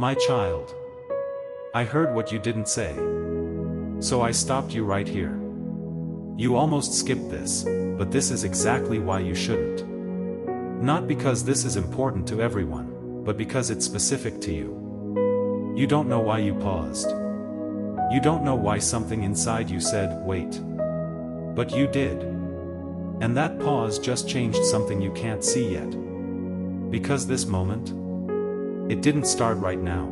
My child. I heard what you didn't say. So I stopped you right here. You almost skipped this, but this is exactly why you shouldn't. Not because this is important to everyone, but because it's specific to you. You don't know why you paused. You don't know why something inside you said, wait. But you did. And that pause just changed something you can't see yet. Because this moment, it didn't start right now.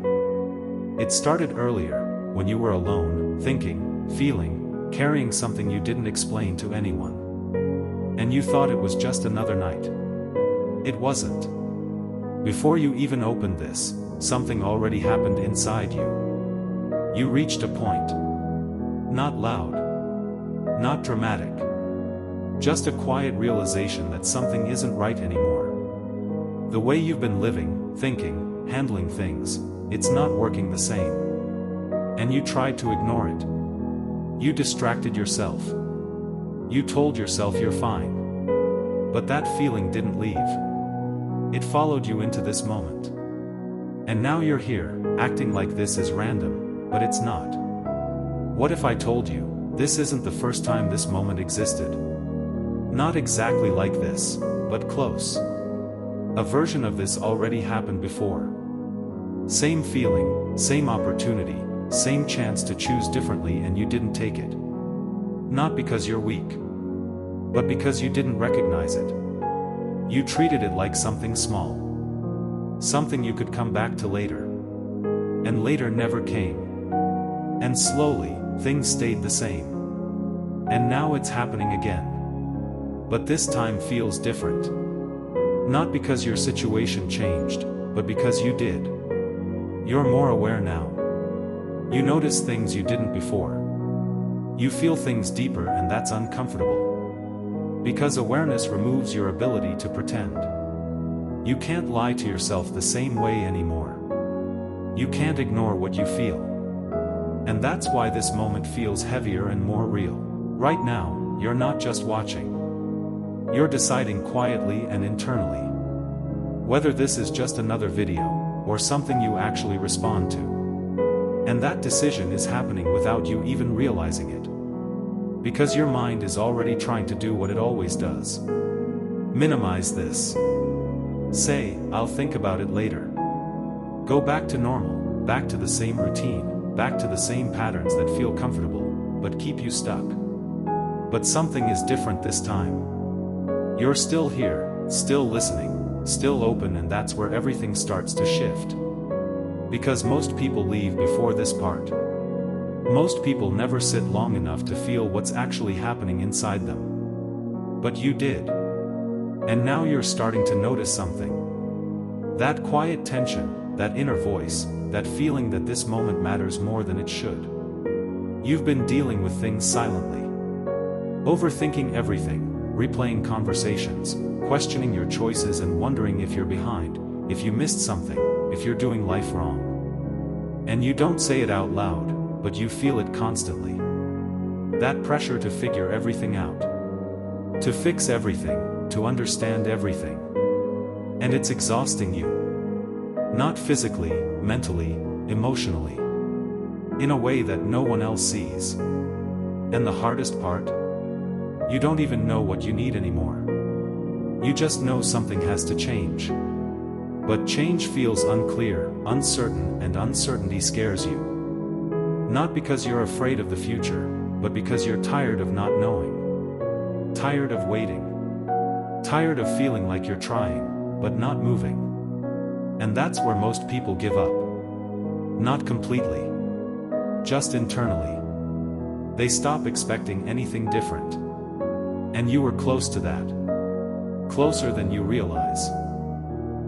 It started earlier, when you were alone, thinking, feeling, carrying something you didn't explain to anyone. And you thought it was just another night. It wasn't. Before you even opened this, something already happened inside you. You reached a point. Not loud. Not dramatic. Just a quiet realization that something isn't right anymore. The way you've been living, thinking, handling things, it's not working the same. And you tried to ignore it. You distracted yourself. You told yourself you're fine. But that feeling didn't leave. It followed you into this moment. And now you're here, acting like this is random, but it's not. What if I told you, this isn't the first time this moment existed? Not exactly like this, but close. A version of this already happened before. Same feeling, same opportunity, same chance to choose differently, and you didn't take it. Not because you're weak, but because you didn't recognize it. You treated it like something small. Something you could come back to later. And later never came. And slowly, things stayed the same. And now it's happening again. But this time feels different. Not because your situation changed, but because you did. You're more aware now. You notice things you didn't before. You feel things deeper, and that's uncomfortable. Because awareness removes your ability to pretend. You can't lie to yourself the same way anymore. You can't ignore what you feel. And that's why this moment feels heavier and more real. Right now, you're not just watching. You're deciding quietly and internally. Whether this is just another video, or something you actually respond to. And that decision is happening without you even realizing it. Because your mind is already trying to do what it always does. Minimize this. Say, I'll think about it later. Go back to normal, back to the same routine, back to the same patterns that feel comfortable, but keep you stuck. But something is different this time. You're still here, still listening, still open, and that's where everything starts to shift. Because most people leave before this part. Most people never sit long enough to feel what's actually happening inside them. But you did. And now you're starting to notice something. That quiet tension, that inner voice, that feeling that this moment matters more than it should. You've been dealing with things silently. Overthinking everything, replaying conversations, questioning your choices, and wondering if you're behind, if you missed something, if you're doing life wrong. And you don't say it out loud, but you feel it constantly. That pressure to figure everything out. To fix everything, to understand everything. And it's exhausting you. Not physically, mentally, emotionally. In a way that no one else sees. And the hardest part? You don't even know what you need anymore. You just know something has to change. But change feels unclear, uncertain, and uncertainty scares you. Not because you're afraid of the future, but because you're tired of not knowing. Tired of waiting. Tired of feeling like you're trying, but not moving. And that's where most people give up. Not completely. Just internally. They stop expecting anything different. And you were close to that. Closer than you realize.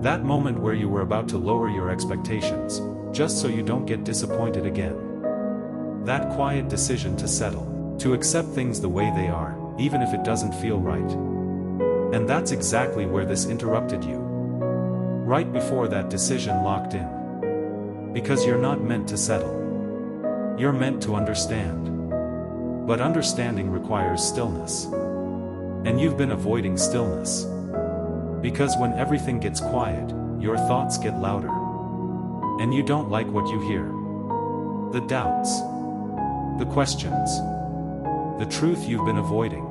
That moment where you were about to lower your expectations, just so you don't get disappointed again. That quiet decision to settle, to accept things the way they are, even if it doesn't feel right. And that's exactly where this interrupted you. Right before that decision locked in. Because you're not meant to settle. You're meant to understand. But understanding requires stillness. And you've been avoiding stillness. Because when everything gets quiet, your thoughts get louder. And you don't like what you hear. The doubts. The questions. The truth you've been avoiding.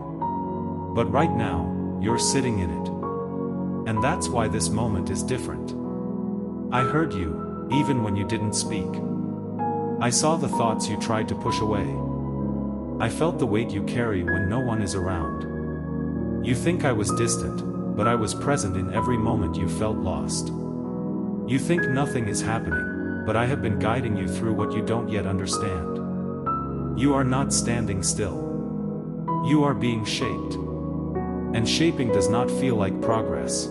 But right now, you're sitting in it. And that's why this moment is different. I heard you, even when you didn't speak. I saw the thoughts you tried to push away. I felt the weight you carry when no one is around. You think I was distant, but I was present in every moment you felt lost. You think nothing is happening, but I have been guiding you through what you don't yet understand. You are not standing still. You are being shaped. And shaping does not feel like progress.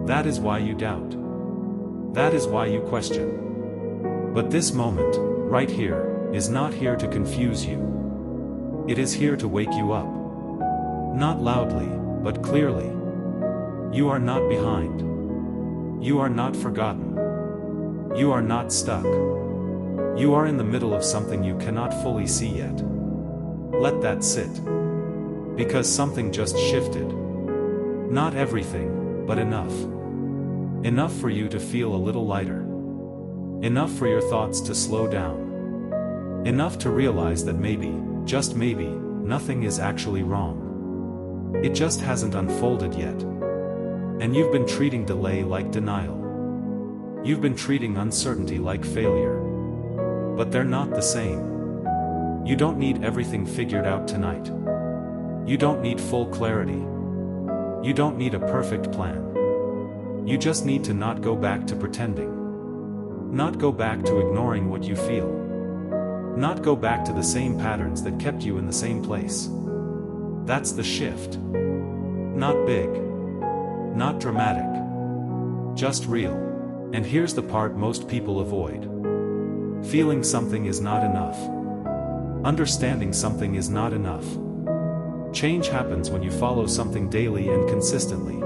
That is why you doubt. That is why you question. But this moment, right here, is not here to confuse you. It is here to wake you up. Not loudly, but clearly. You are not behind. You are not forgotten. You are not stuck. You are in the middle of something you cannot fully see yet. Let that sit. Because something just shifted. Not everything, but enough. Enough for you to feel a little lighter. Enough for your thoughts to slow down. Enough to realize that maybe, just maybe, nothing is actually wrong. It just hasn't unfolded yet. And you've been treating delay like denial. You've been treating uncertainty like failure. But they're not the same. You don't need everything figured out tonight. You don't need full clarity. You don't need a perfect plan. You just need to not go back to pretending. Not go back to ignoring what you feel. Not go back to the same patterns that kept you in the same place. That's the shift. Not big. Not dramatic. Just real. And here's the part most people avoid. Feeling something is not enough. Understanding something is not enough. Change happens when you follow something daily and consistently.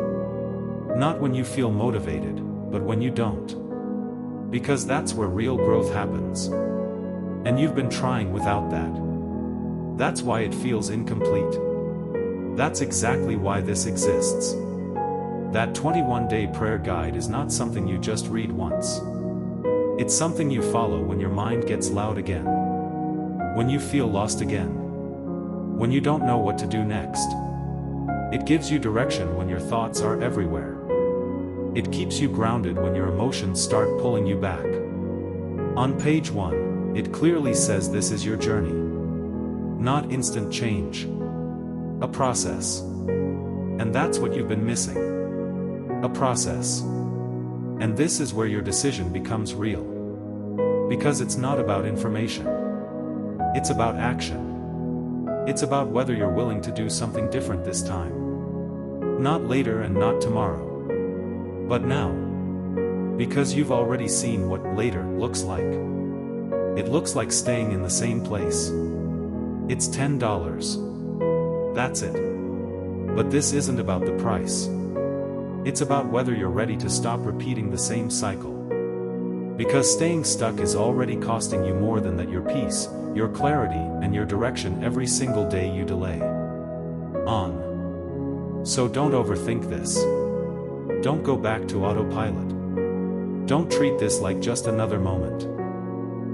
Not when you feel motivated, but when you don't. Because that's where real growth happens. And you've been trying without that. That's why it feels incomplete. That's exactly why this exists. That 21-day prayer guide is not something you just read once. It's something you follow when your mind gets loud again. When you feel lost again. When you don't know what to do next. It gives you direction when your thoughts are everywhere. It keeps you grounded when your emotions start pulling you back. On page 1, it clearly says this is your journey. Not instant change. A process. And that's what you've been missing. A process. And this is where your decision becomes real. Because it's not about information. It's about action. It's about whether you're willing to do something different this time. Not later and not tomorrow. But now. Because you've already seen what later looks like. It looks like staying in the same place. It's $10. That's it. But this isn't about the price. It's about whether you're ready to stop repeating the same cycle. Because staying stuck is already costing you more than that: your peace, your clarity, and your direction every single day you delay. On. So don't overthink this. Don't go back to autopilot. Don't treat this like just another moment.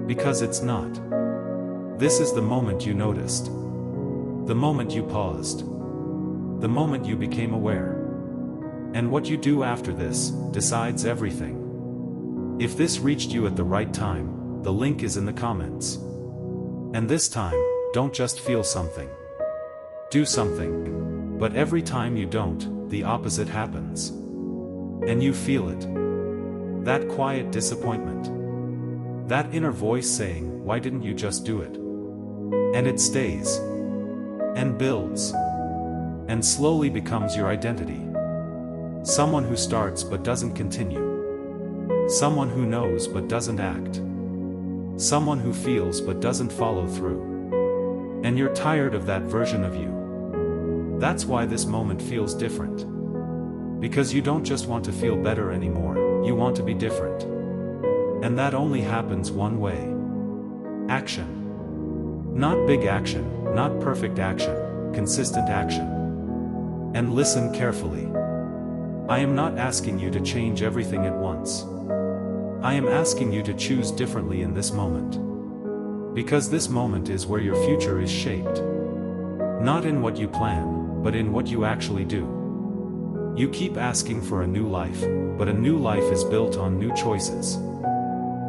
Because it's not. This is the moment you noticed. The moment you paused. The moment you became aware. And what you do after this decides everything. If this reached you at the right time, the link is in the comments. And this time, don't just feel something. Do something. But every time you don't, the opposite happens. And you feel it. That quiet disappointment. That inner voice saying, why didn't you just do it? And it stays. And builds. And slowly becomes your identity. Someone who starts but doesn't continue. Someone who knows but doesn't act. Someone who feels but doesn't follow through. And you're tired of that version of you. That's why this moment feels different. Because you don't just want to feel better anymore, you want to be different. And that only happens one way. Action. Not big action, not perfect action, consistent action. And listen carefully. I am not asking you to change everything at once. I am asking you to choose differently in this moment. Because this moment is where your future is shaped. Not in what you plan, but in what you actually do. You keep asking for a new life, but a new life is built on new choices.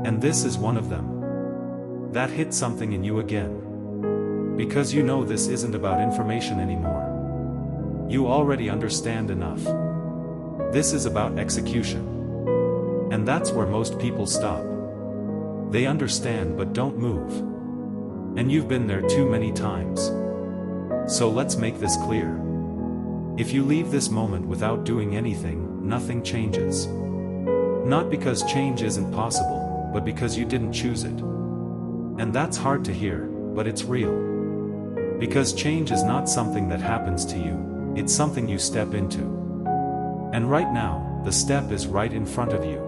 And this is one of them. That hit something in you again. Because you know this isn't about information anymore. You already understand enough. This is about execution. And that's where most people stop. They understand but don't move. And you've been there too many times. So let's make this clear. If you leave this moment without doing anything, nothing changes. Not because change isn't possible, but because you didn't choose it. And that's hard to hear, but it's real. Because change is not something that happens to you, it's something you step into. And right now, the step is right in front of you.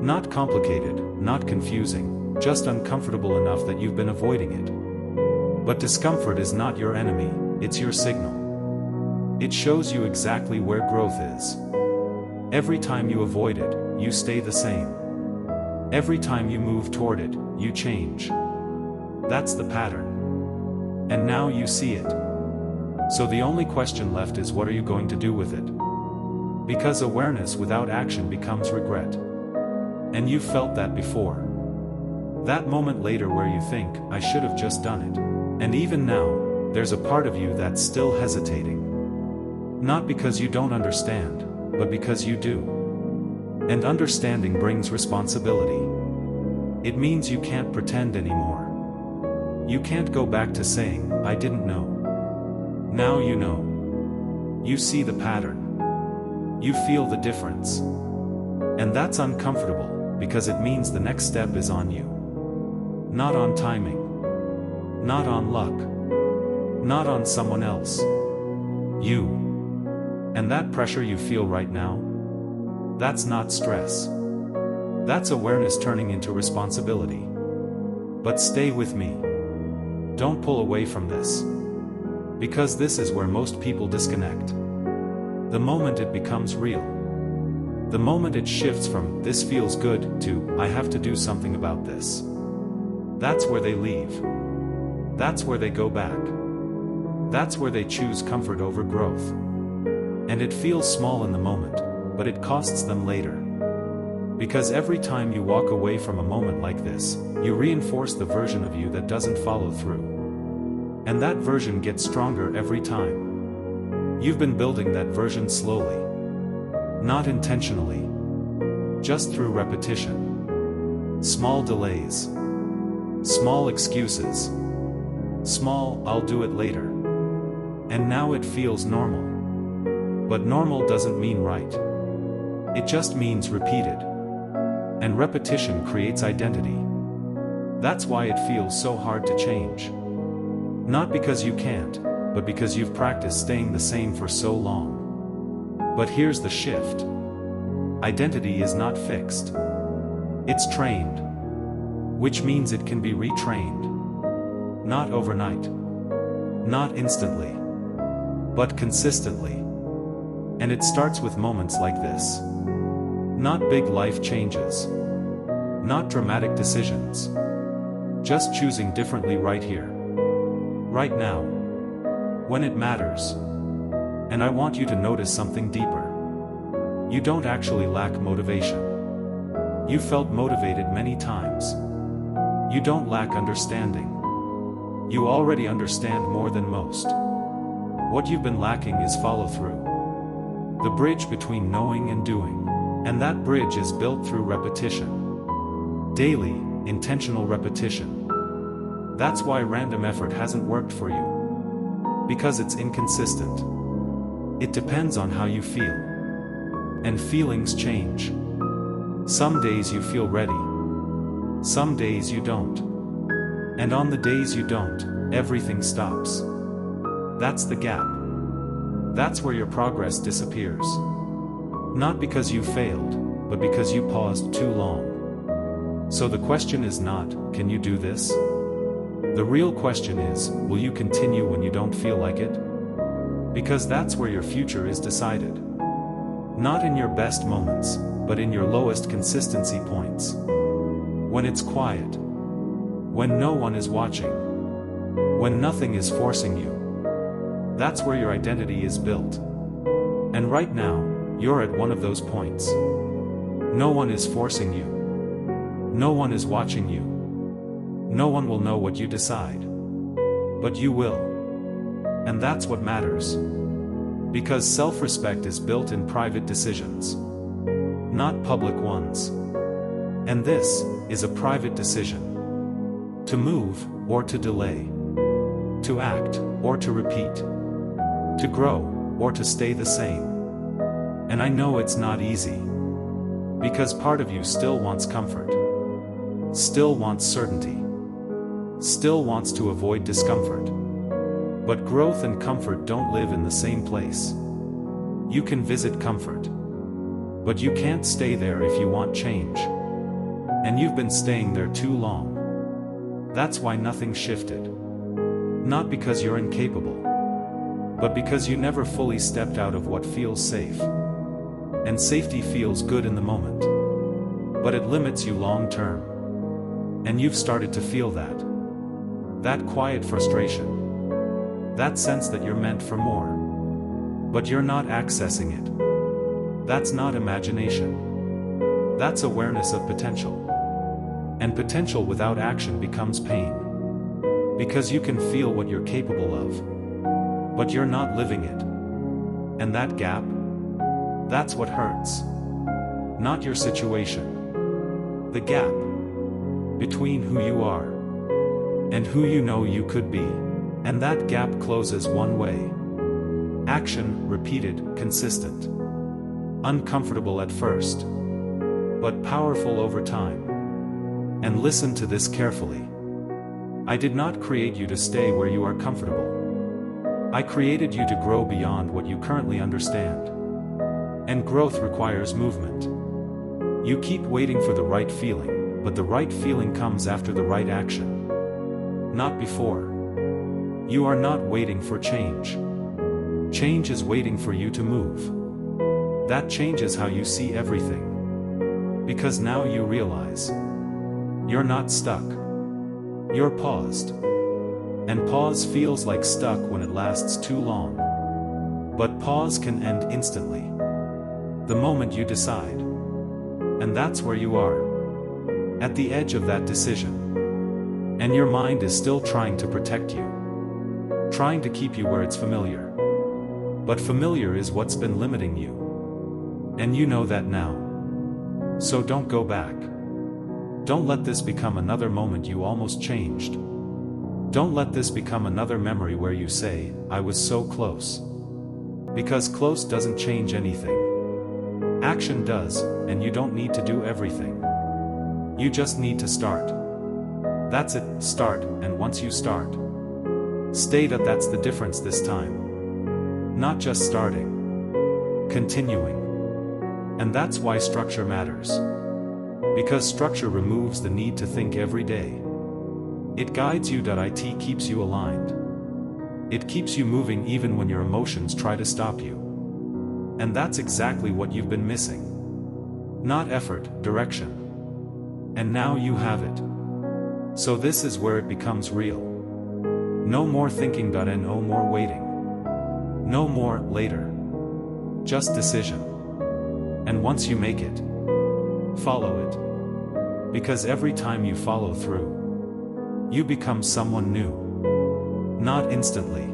Not complicated, not confusing, just uncomfortable enough that you've been avoiding it. But discomfort is not your enemy, it's your signal. It shows you exactly where growth is. Every time you avoid it, you stay the same. Every time you move toward it, you change. That's the pattern. And now you see it. So the only question left is, what are you going to do with it? Because awareness without action becomes regret. And you've felt that before. That moment later where you think, I should have just done it. And even now, there's a part of you that's still hesitating. Not because you don't understand, but because you do. And understanding brings responsibility. It means you can't pretend anymore. You can't go back to saying, I didn't know. Now you know. You see the pattern. You feel the difference. And that's uncomfortable, because it means the next step is on you. Not on timing. Not on luck. Not on someone else. You. And that pressure you feel right now? That's not stress. That's awareness turning into responsibility. But stay with me. Don't pull away from this. Because this is where most people disconnect. The moment it becomes real. The moment it shifts from, this feels good, to, I have to do something about this. That's where they leave. That's where they go back. That's where they choose comfort over growth. And it feels small in the moment, but it costs them later. Because every time you walk away from a moment like this, you reinforce the version of you that doesn't follow through. And that version gets stronger every time. You've been building that version slowly. Not intentionally. Just through repetition. Small delays. Small excuses. Small, I'll do it later. And now it feels normal. But normal doesn't mean right. It just means repeated. And repetition creates identity. That's why it feels so hard to change. Not because you can't, but because you've practiced staying the same for so long. But here's the shift. Identity is not fixed. It's trained. Which means it can be retrained. Not overnight. Not instantly. But consistently. And it starts with moments like this. Not big life changes. Not dramatic decisions. Just choosing differently right here. Right now. When it matters. And I want you to notice something deeper. You don't actually lack motivation. You felt motivated many times. You don't lack understanding. You already understand more than most. What you've been lacking is follow-through. The bridge between knowing and doing. And that bridge is built through repetition. Daily, intentional repetition. That's why random effort hasn't worked for you. Because it's inconsistent. It depends on how you feel. And feelings change. Some days you feel ready. Some days you don't. And on the days you don't, everything stops. That's the gap. That's where your progress disappears. Not because you failed, but because you paused too long. So the question is not, can you do this? The real question is, will you continue when you don't feel like it? Because that's where your future is decided. Not in your best moments, but in your lowest consistency points. When it's quiet. When no one is watching. When nothing is forcing you. That's where your identity is built. And right now, you're at one of those points. No one is forcing you. No one is watching you. No one will know what you decide. But you will. And that's what matters. Because self-respect is built in private decisions. Not public ones. And this is a private decision. To move, or to delay. To act, or to repeat. To grow, or to stay the same. And I know it's not easy. Because part of you still wants comfort. Still wants certainty. Still wants to avoid discomfort. But growth and comfort don't live in the same place. You can visit comfort. But you can't stay there if you want change. And you've been staying there too long. That's why nothing shifted. Not because you're incapable. But because you never fully stepped out of what feels safe. And safety feels good in the moment. But it limits you long term. And you've started to feel that. That quiet frustration. That sense that you're meant for more. But you're not accessing it. That's not imagination. That's awareness of potential. And potential without action becomes pain. Because you can feel what you're capable of. But you're not living it. And that gap? That's what hurts. Not your situation. The gap. Between who you are. And who you know you could be. And that gap closes one way. Action, repeated, consistent. Uncomfortable at first. But powerful over time. And listen to this carefully. I did not create you to stay where you are comfortable. I created you to grow beyond what you currently understand. And growth requires movement. You keep waiting for the right feeling, but the right feeling comes after the right action. Not before. You are not waiting for change. Change is waiting for you to move. That changes how you see everything. Because now you realize. You're not stuck. You're paused. And pause feels like stuck when it lasts too long. But pause can end instantly. The moment you decide. And that's where you are. At the edge of that decision. And your mind is still trying to protect you. Trying to keep you where it's familiar. But familiar is what's been limiting you. And you know that now. So don't go back. Don't let this become another moment you almost changed. Don't let this become another memory where you say, I was so close. Because close doesn't change anything. Action does, and you don't need to do everything. You just need to start. That's it, start, and once you start, stay. That's the difference this time. Not just starting. Continuing. And that's why structure matters. Because structure removes the need to think every day. It guides you. It keeps you aligned. It keeps you moving even when your emotions try to stop you. And that's exactly what you've been missing. Not effort, direction. And now you have it. So this is where it becomes real. No more thinking. And no more waiting. No more later. Just decision. And once you make it, follow it. Because every time you follow through, you become someone new. Not instantly,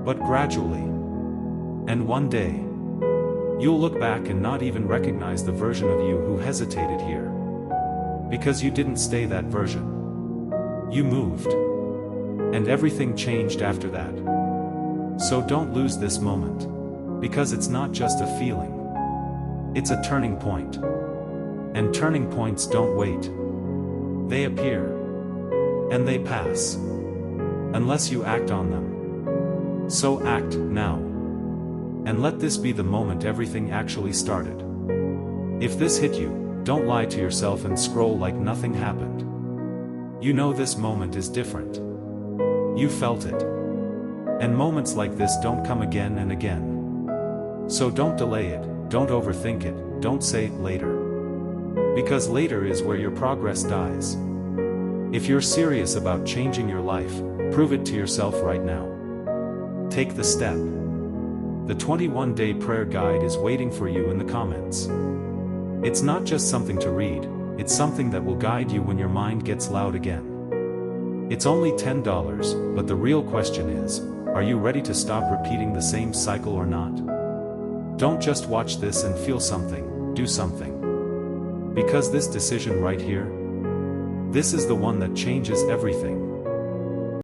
but gradually. And one day, you'll look back and not even recognize the version of you who hesitated here. Because you didn't stay that version. You moved. And everything changed after that. So don't lose this moment. Because it's not just a feeling. It's a turning point. And turning points don't wait. They appear. And they pass. Unless you act on them. So act now. And let this be the moment everything actually started. If this hit you, don't lie to yourself and scroll like nothing happened. You know this moment is different. You felt it. And moments like this don't come again and again. So don't delay it. Don't overthink it, don't say later. Because later is where your progress dies. If you're serious about changing your life, prove it to yourself right now. Take the step. The 21-day prayer guide is waiting for you in the comments. It's not just something to read, it's something that will guide you when your mind gets loud again. It's only $10, but the real question is, are you ready to stop repeating the same cycle or not? Don't just watch this and feel something, do something. Because this decision right here, this is the one that changes everything.